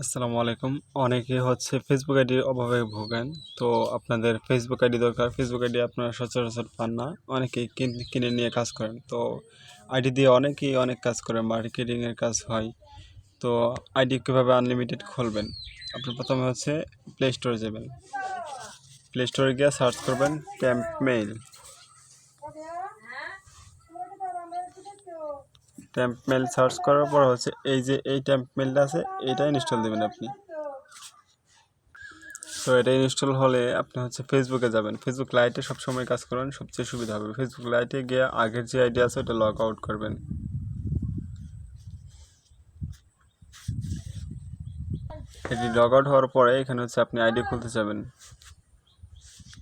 আসসালামু আলাইকুম। অনেকে হচ্ছে ফেসবুক আইডির অভাবে ভোগেন। তো আপনাদের ফেসবুক আইডি দরকার। ফেসবুক আইডি আপনারা সচরাচর পান না। অনেকেই কিনে নিয়ে কাজ করেন। তো আইডি দিয়ে অনেকেই অনেক কাজ করে, মার্কেটিংয়ের কাজ হয়। তো আইডি কীভাবে আনলিমিটেড খুলবেন? আপনি প্রথমে হচ্ছে প্লে স্টোরে যাবেন। প্লে স্টোরে গিয়ে সার্চ করবেন ট্যাম্পমেইল। ট্যাম্পমেইল সার্চ করার পর হচ্ছে এই ট্যাম্পমেইলটা আছে, এইটা ইনস্টল দেবেন আপনি। তো এটা ইনস্টল হলে আপনি হচ্ছে ফেসবুকে যাবেন। ফেসবুক লাইটে সবসময় কাজ করবেন, সবচেয়ে সুবিধা হবে। ফেসবুক লাইটে গিয়ে আগের যে আইডি আছে ওটা লগ আউট করবেন। এটি লগ আউট হওয়ার পরে এখানে হচ্ছে আপনি আইডি খুলতে যাবেন,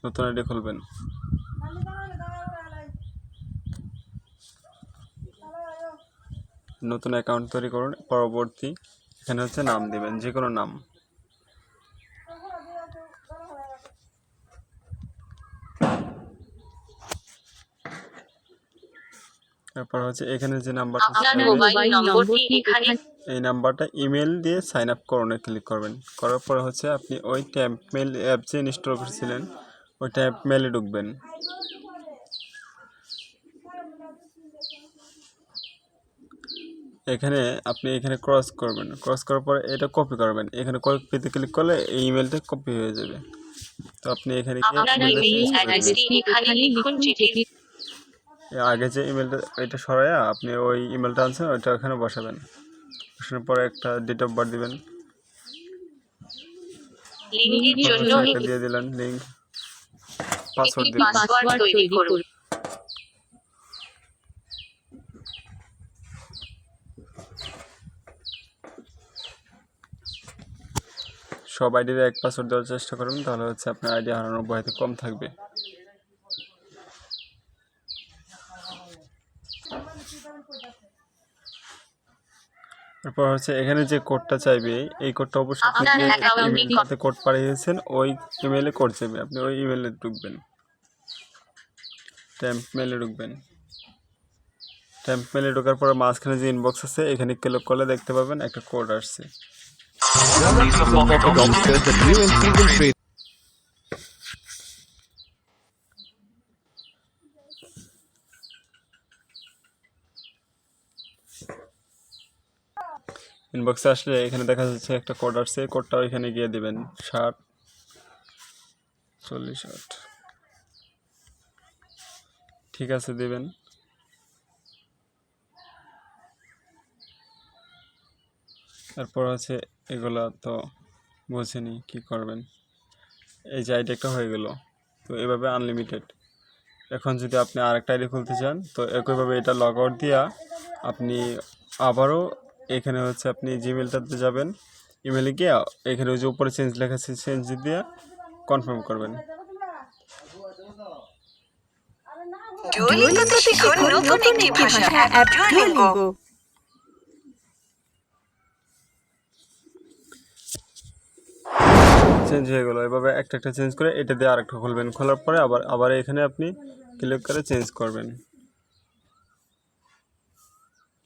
নতুন আইডি খুলবেন। নতুন অ্যাকাউন্ট তৈরি করুন। পরবর্তী এখানে হচ্ছে নাম দিবেন, যে কোনো নাম। তারপর হচ্ছে এখানে যে নাম্বারটা এই নাম্বারটা ইমেল দিয়ে সাইন আপ করণে ক্লিক করবেন। করার পরে হচ্ছে আপনি ওই ট্যাম্পমেইল অ্যাপ যে ইনস্টল করেছিলেন ওই ট্যাম্পমেইলে ঢুকবেন। এখানে আপনি ক্রস করবেন, ক্রস করার পরে এটা কপি করবেন। এখানে কপিতে ক্লিক করলে এই ইমেলটা কপি হয়ে যাবে। তো আপনি এখানে আগে যে ইমেলটা এটা সরাইয়া আপনি ওই ইমেলটা আনছেন ওইটা ওখানে বসাবেন। বসানোর পরে একটা ডেট অফ বার্থ দিবেন, দিয়ে দিলেন লিঙ্ক, পাসওয়ার্ড দিবেন। সব আইডিতে এক পাসওয়ার্ড দেওয়ার চেষ্টা করুন, তাহলে হচ্ছে আপনার আইডি হারানোর ভয়তে কম থাকবে। তারপর হচ্ছে এখানে যে কোডটা চাইবে এই কোডটা অবশ্যই ইমেইলে কোড পাঠিয়েছেন ওই ইমেইলে কোড চাইবে, আপনি ওই ইমেইলে ঢুকবেন, ট্যাম্পমেইলে ঢুকবেন। ট্যাম্পমেইলে ঢোকার পরে মাঝখানে যে ইনবক্স আছে এখানে ক্লিক করলে দেখতে পাবেন একটা কোড আসছে। ইনবক্সে আসলে এখানে দেখা যাচ্ছে একটা কোড আসছে, কোডটা ওইখানে গিয়ে দিবেন 60 40 8। ঠিক আছে দিবেন। তারপর হচ্ছে এগুলা তো বুঝেনি কি করবেন। এই যে আইডি একটা হয়ে গেল। তো এভাবে আনলিমিটেড। এখন যদি আপনি আরেকটা আইডি খুলতে চান তো একইভাবে এটা লগ আউট দিয়া আপনি আবারও এখানে হচ্ছে আপনি জিমেলটাতে যাবেন, ইমেলে গিয়ে এখানে ওই যে উপরে চেঞ্জ লেখা আছে চেঞ্জ দিয়ে কনফার্ম করবেন। চেঞ্জ হয়ে গেল। এভাবে একটা চেঞ্জ করে এটা দিয়ে আরেকটা খুলবেন, খোলার পরে আবার এখানে আপনি ক্লিক করে চেঞ্জ করবেন।